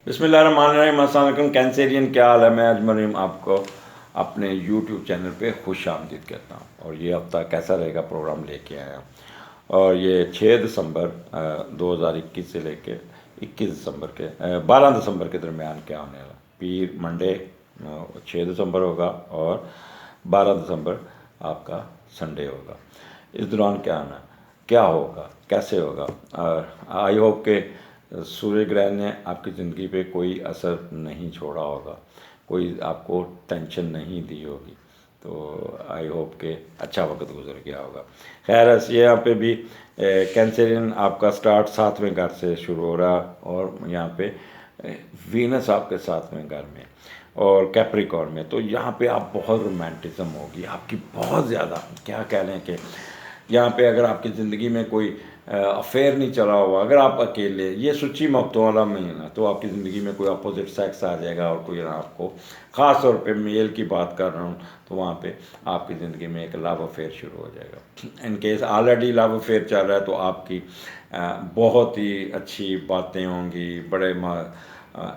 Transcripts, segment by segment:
बिस्मिल्लाहिर्रहमानिर्रहीम। अस्सलाम वालेकुम कैंसेरियन, क्या हाल है। मैं अजमरीम आपको अपने यूट्यूब चैनल पे खुश आमदीद कहता हूँ। और ये हफ्ता कैसा रहेगा प्रोग्राम लेके आया। और ये 6 दिसंबर 2021 से लेके 21 दिसंबर के 12 दिसंबर के दरमियान क्या होने वाला। पीर मंडे 6 दिसंबर होगा और 12 दिसंबर आपका संडे होगा। इस दौरान क्या होगा, कैसे होगा। आई होप के सूर्य ग्रहण ने आपकी ज़िंदगी पे कोई असर नहीं छोड़ा होगा, कोई आपको टेंशन नहीं दी होगी। तो आई होप के अच्छा वक्त गुजर गया होगा। खैर ऐसे यहाँ पे भी कैंसरियन आपका स्टार्ट 7वें घर से शुरू हो रहा और यहाँ पे वीनस आपके 7वें घर में और कैप्रिकॉर्न में। तो यहाँ पे आप बहुत रोमांटिज्म होगी आपकी, बहुत ज़्यादा। क्या कह लें कि यहाँ पे अगर आपकी ज़िंदगी में कोई अफेयर नहीं चला हुआ, अगर आप अकेले, ये सच्ची मोहब्बतों वाला महीना, तो आपकी ज़िंदगी में कोई अपोजिट सेक्स आ जाएगा और कोई आपको, ख़ास तौर पे मेल की बात कर रहा हूँ, तो वहाँ पे आपकी ज़िंदगी में एक लव अफेयर शुरू हो जाएगा। In case already love affair चल रहा है तो आपकी बहुत ही अच्छी बातें होंगी, बड़े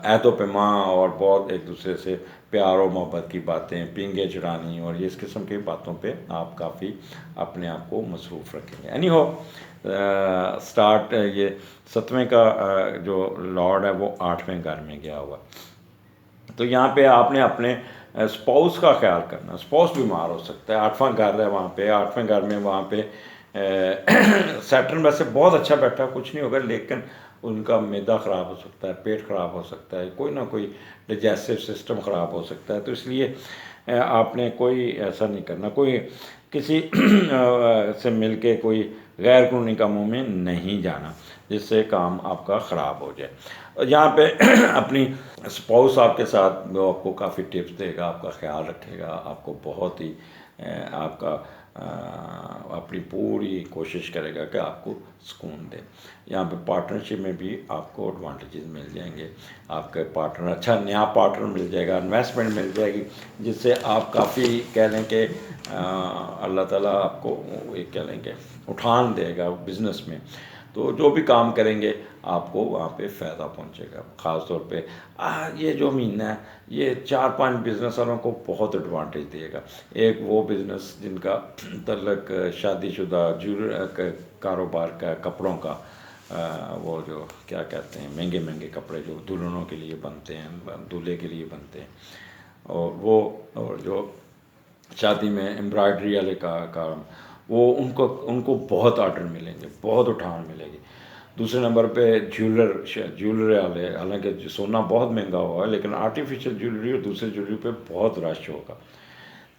ऐतों पे माँ, और बहुत एक दूसरे से प्यार और मोहब्बत की बातें, पींगे चढ़ानी और ये इस किस्म की बातों पे आप काफ़ी अपने आप को मसरूफ़ रखेंगे। एनी हो स्टार्ट ये 7वें का जो लॉर्ड है वो 8वें घर में गया हुआ। तो यहाँ पे आपने अपने स्पाउस का ख्याल करना। स्पाउस बीमार हो सकता है, 8वां घर है वहाँ पे, 8वें घर में वहाँ पे सैटर्न वैसे बहुत अच्छा बैठा, कुछ नहीं होगा, लेकिन उनका मैदा ख़राब हो सकता है, पेट ख़राब हो सकता है, कोई ना कोई डाइजेस्टिव सिस्टम ख़राब हो सकता है। तो इसलिए आपने कोई ऐसा नहीं करना, कोई किसी से मिल के कोई गैर कानूनी कामों में नहीं जाना जिससे काम आपका ख़राब हो जाए। और यहाँ पे अपनी स्पाउस आपके साथ वो आपको काफ़ी टिप्स देगा, आपका ख्याल रखेगा, आपको बहुत ही आपका अपनी पूरी कोशिश करेगा कि आपको सुकून दे। यहाँ पे पार्टनरशिप में भी आपको एडवांटेजेस मिल जाएंगे। आपके पार्टनर, अच्छा नया पार्टनर मिल जाएगा, इन्वेस्टमेंट मिल जाएगी, जिससे आप काफ़ी कह लें कि अल्लाह ताला आपको एक कह लें कि उठान देगा बिज़नेस में। तो जो भी काम करेंगे आपको वहाँ पे फ़ायदा पहुँचेगा। ख़ास तौर पे ये जो महीना है ये 4-5 बिज़नेस वालों को बहुत एडवांटेज देगा। एक वो बिज़नेस जिनका तल्लक शादीशुदा कारोबार का, कपड़ों का, वो जो क्या कहते हैं महंगे महंगे कपड़े जो दुल्हनों के लिए बनते हैं, दूल्हे के लिए बनते हैं, और वो, और जो शादी में एम्ब्रॉयडरी वाले का काम, वो उनको बहुत ऑर्डर मिलेंगे, बहुत उठान मिलेगी। दूसरे नंबर पे ज्वेलरी वाले, हालांकि सोना बहुत महंगा हुआ है लेकिन आर्टिफिशियल ज्वेलरी और दूसरे ज्वेलरी पे बहुत रश होगा।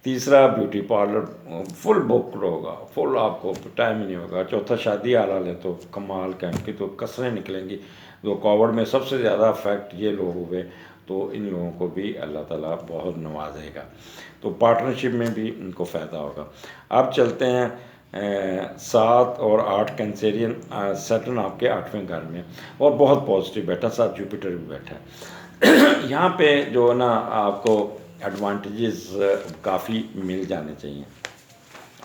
तीसरा ब्यूटी पार्लर फुल बुकड होगा, फुल, आपको टाइम ही नहीं होगा। चौथा शादी वाले तो कमाल का, इनकी तो कसरें निकलेंगी। जो कोविड में सबसे ज़्यादा अफेक्ट ये लोग हुए, तो इन लोगों को भी अल्लाह ताला बहुत नवाजेगा। तो पार्टनरशिप में भी इनको फ़ायदा होगा। अब चलते हैं 7 और 8 कैंसेरियन। सैटर्न आपके 8वें घर में और बहुत पॉजिटिव बैठा, साथ जुपिटर भी बैठा है। यहाँ पे जो है ना आपको एडवांटेजेस काफ़ी मिल जाने चाहिए।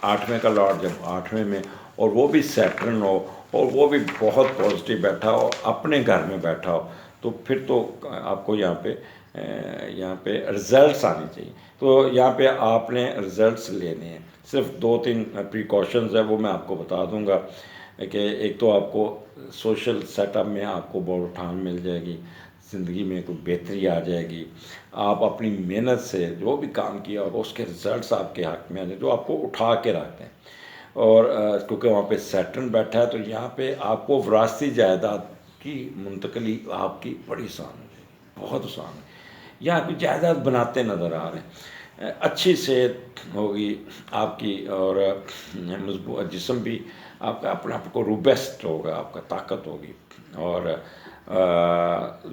8वें का लॉर्ड जब 8वें में, और वो भी सैटर्न हो, और वो भी बहुत पॉजिटिव बैठा हो, अपने घर में बैठा हो, तो फिर तो आपको यहाँ पे रिज़ल्ट्स आने चाहिए। तो यहाँ पे आपने रिज़ल्ट्स लेने हैं। सिर्फ 2-3 प्रिकॉशंस है, वो मैं आपको बता दूंगा कि एक तो आपको सोशल सेटअप में आपको बहुत उठान मिल जाएगी, ज़िंदगी में कोई बेहतरी आ जाएगी। आप अपनी मेहनत से जो भी काम किया होगा उसके रिज़ल्ट्स आपके हक़ में आ जाए, जो आपको उठा के रखते हैं। और क्योंकि वहाँ पे सैटर्न बैठा है तो यहाँ पे आपको विरासती जायदाद की मुंतकली आपकी बड़ी आसान हो जाएगी, बहुत आसान है। यहाँ पे जायदाद बनाते नज़र आ रहे हैं, अच्छी सेहत होगी आपकी, और मजबूत जिस्म भी आपका अपने आप को रोबस्ट होगा, आपका ताकत होगी। और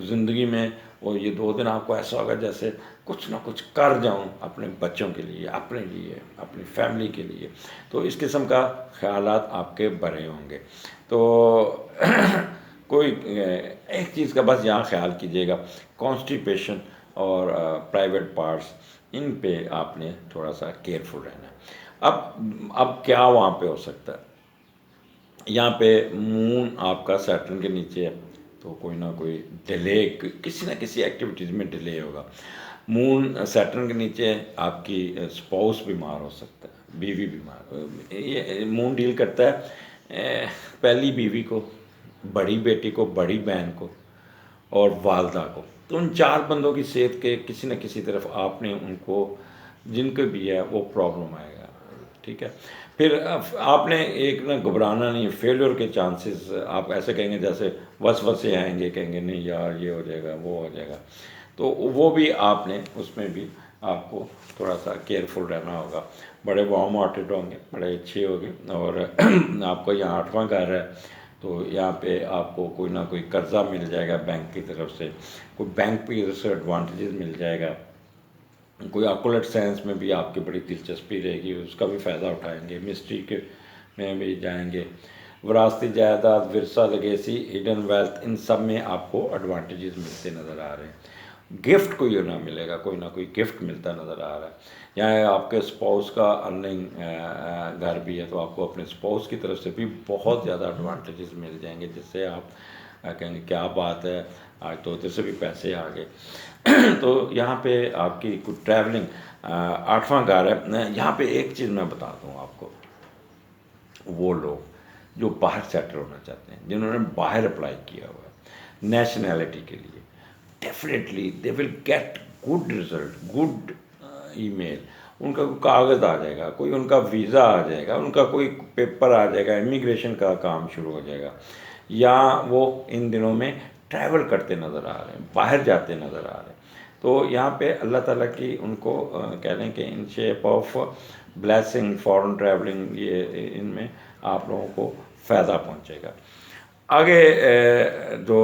ज़िंदगी में वो ये 2 दिन आपको ऐसा होगा जैसे कुछ ना कुछ कर जाऊं अपने बच्चों के लिए, अपने लिए, अपनी फैमिली के लिए। तो इस किस्म का ख्यालात आपके बड़े होंगे। तो कोई एक चीज़ का बस यहाँ ख्याल कीजिएगा, कॉन्स्टिपेशन और प्राइवेट पार्ट्स, इन पे आपने थोड़ा सा केयरफुल रहना है। अब क्या वहाँ पे हो सकता है, यहाँ पे मून आपका सैटर्न के नीचे है, तो कोई ना कोई डिले, किसी ना किसी एक्टिविटीज़ में डिले होगा। मून सैटर्न के नीचे आपकी स्पाउस बीमार हो सकता है, बीवी बीमार। ये मून डील करता है पहली बीवी को, बड़ी बेटी को, बड़ी बहन को और वालदा को। तो उन 4 बंदों की सेहत के किसी न किसी तरफ आपने उनको, जिनको भी है वो प्रॉब्लम आएगा, ठीक है। फिर आपने एक ना घबराना नहीं, फेलियर के चांसेस आप ऐसे कहेंगे जैसे वसवसे आएंगे, कहेंगे नहीं यार ये हो जाएगा वो हो जाएगा, तो वो भी आपने, उसमें भी आपको थोड़ा सा केयरफुल रहना होगा। बड़े वार्म हार्टेड होंगे, बड़े अच्छे होंगे। और आपको यहाँ 8वां घर है, तो यहाँ पे आपको कोई ना कोई कर्जा मिल जाएगा बैंक की तरफ से, कोई बैंक पे से एडवांटेजेस मिल जाएगा, कोई ऑकुलट साइंस में भी आपकी बड़ी दिलचस्पी रहेगी, उसका भी फ़ायदा उठाएंगे, मिस्ट्री के में भी जाएंगे। विरासती जायदाद, विरसा, लेगेसी, हिडन वेल्थ, इन सब में आपको एडवांटेजेस मिलते नज़र आ रहे हैं। गिफ्ट कोई ना मिलेगा, कोई ना कोई गिफ्ट मिलता नज़र आ रहा है। यहाँ आपके स्पाउस का अर्निंग घर भी है, तो आपको अपने स्पाउस की तरफ से भी बहुत ज़्यादा एडवांटेजेस मिल जाएंगे, जिससे आप कहेंगे क्या बात है, आज तो उधर से भी पैसे आ गए। तो यहाँ पे आपकी कुछ ट्रैवलिंग, 8वां घर है। यहाँ पे एक चीज़ मैं बता दूँ आपको, वो लोग जो बाहर सेटल होना चाहते हैं, जिन्होंने बाहर अप्लाई किया हुआ है नेशनैलिटी के लिए, definitely they will get good result, good email. उनका कोई कागज़ आ जाएगा, कोई उनका वीज़ा आ जाएगा, उनका कोई पेपर आ जाएगा, इमिग्रेशन का काम शुरू हो जाएगा, या वो इन दिनों में ट्रैवल करते नज़र आ रहे हैं, बाहर जाते नज़र आ रहे हैं। तो यहाँ पे अल्लाह ताला की उनको कह लें कि in shape of blessing, foreign travelling, ये इनमें आप लोगों को फ़ायदा पहुँचेगा। आगे जो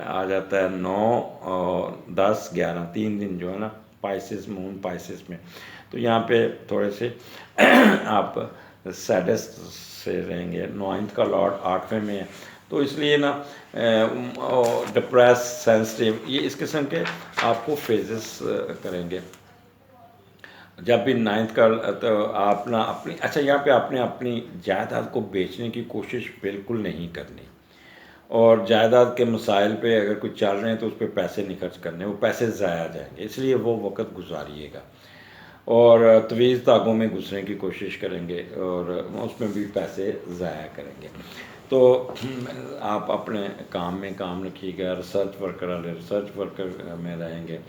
आ जाता है 9 और 10, 11, 3 दिन जो है ना पाइसेस, मून पाइसेस में, तो यहाँ पे थोड़े से आप सैडेस्ट से रहेंगे। 9th का लॉर्ड 8वें में है, तो इसलिए ना डिप्रेस, सेंसिटिव, ये इस किस्म के आपको फेजेस करेंगे। जब भी 9th का, तो आप ना अपनी, अच्छा यहाँ पे आपने अपनी जायदाद को बेचने की कोशिश बिल्कुल नहीं करनी, और जायदाद के मसाइल पे अगर कुछ चल रहे हैं तो उस पर पैसे नहीं खर्च करने, वो पैसे ज़ाया जाएंगे, इसलिए वो वक्त गुजारिएगा। और तवीज़ धागों में घुसने की कोशिश करेंगे और उसमें भी पैसे ज़ाया करेंगे। तो आप अपने काम में काम रखिएगा, रिसर्च वर्कर वाले रिसर्च वर्कर में रहेंगे।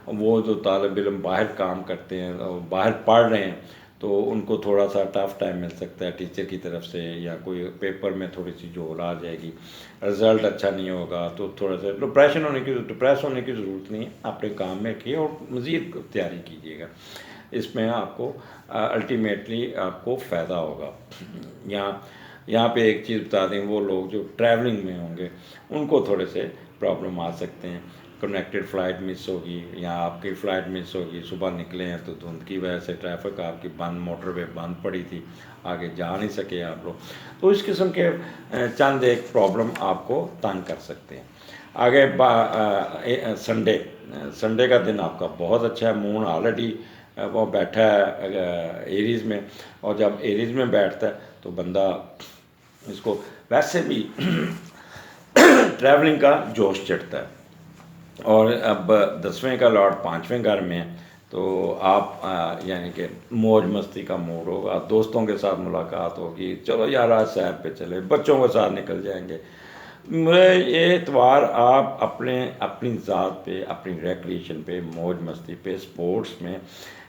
वो जो तालिब इल्म बाहर काम करते हैं और बाहर पढ़ रहे हैं, तो उनको थोड़ा सा टफ टाइम मिल सकता है टीचर की तरफ से, या कोई पेपर में थोड़ी सी जोर आ जाएगी, रिज़ल्ट अच्छा नहीं होगा, तो थोड़ा सा डिप्रेस होने की ज़रूरत नहीं है। अपने काम में रखिए और मज़ीद तैयारी कीजिएगा, इसमें आपको अल्टीमेटली आपको फ़ायदा होगा। यहाँ पे एक चीज़ बता दें, वो लोग जो ट्रैवलिंग में होंगे उनको थोड़े से प्रॉब्लम आ सकते हैं, कनेक्टेड फ़्लाइट मिस होगी, या आपकी फ़्लाइट मिस होगी, सुबह निकले हैं तो धुंध की वजह से ट्रैफिक आपकी बंद, मोटरवे बंद पड़ी थी, आगे जा नहीं सके आप लोग, तो इस किस्म के चंद एक प्रॉब्लम आपको तंग कर सकते हैं। आगे संडे का दिन आपका बहुत अच्छा है। मून ऑलरेडी वो बैठा है एरीज़ में, और जब एरीज़ में बैठता है तो बंदा, इसको वैसे भी ट्रैवलिंग का जोश चढ़ता है। और अब 10वें का लॉर्ड 5वें घर में है, तो आप यानी कि मौज मस्ती का मूड होगा, दोस्तों के साथ मुलाकात होगी, चलो यार आज सैर पे चले, बच्चों के साथ निकल जाएंगे। ये एतवार आप अपनी ज़ात पे, अपनी रिक्रिएशन पे, मौज मस्ती पे, स्पोर्ट्स में,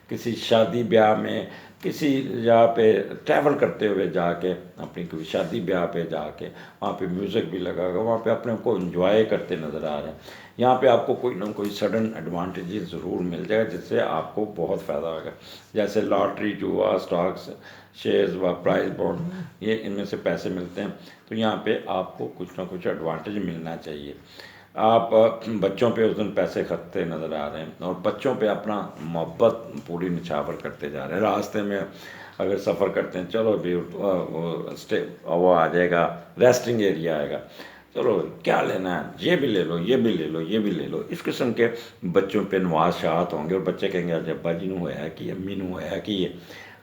किसी शादी ब्याह में, किसी जगह पे ट्रैवल करते हुए जाके, अपनी कोई शादी ब्याह पे जाके, वहाँ पे म्यूज़िक भी लगा होगा, वहाँ पे अपने को एंजॉय करते नज़र आ रहे हैं। यहाँ पे आपको कोई ना कोई सडन एडवांटेजेस ज़रूर मिल जाएगा, जिससे आपको बहुत फ़ायदा होगा। जैसे लॉटरी, जुआ, स्टॉक्स, शेयर्स व प्राइस बॉन्ड, ये इनमें से पैसे मिलते हैं, तो यहाँ पे आपको कुछ ना कुछ एडवांटेज मिलना चाहिए। आप बच्चों पे उस दिन पैसे खर्चते नज़र आ रहे हैं, और बच्चों पे अपना मोहब्बत पूरी निछावर करते जा रहे हैं। रास्ते में अगर सफ़र करते हैं, चलो भी वो आ जाएगा, रेस्टिंग एरिया आएगा, चलो क्या लेना है, ये भी ले लो, ये भी ले लो, ये भी ले लो, इस किस्म के बच्चों पे नवाशात होंगे, और बच्चे कहेंगे अजय अब्बा जी होया कि अम्मी होया कि ये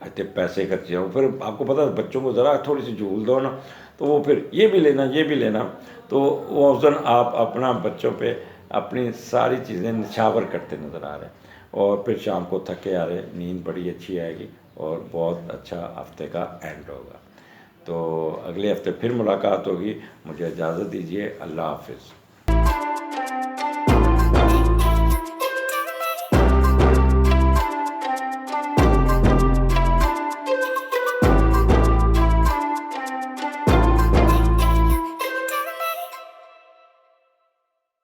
अच्छे पैसे खर्चे हो। फिर आपको पता है बच्चों को ज़रा थोड़ी सी झूल दो ना, तो वो फिर ये भी लेना, ये भी लेना, तो वो उस दिन आप अपना बच्चों पे अपनी सारी चीज़ें निछावर करते नज़र आ रहे हैं, और फिर शाम को थके आ रहे, नींद बड़ी अच्छी आएगी और बहुत अच्छा हफ्ते का एंड होगा। तो अगले हफ्ते फिर मुलाकात होगी। मुझे इजाज़त दीजिए। अल्लाह हाफ़िज़।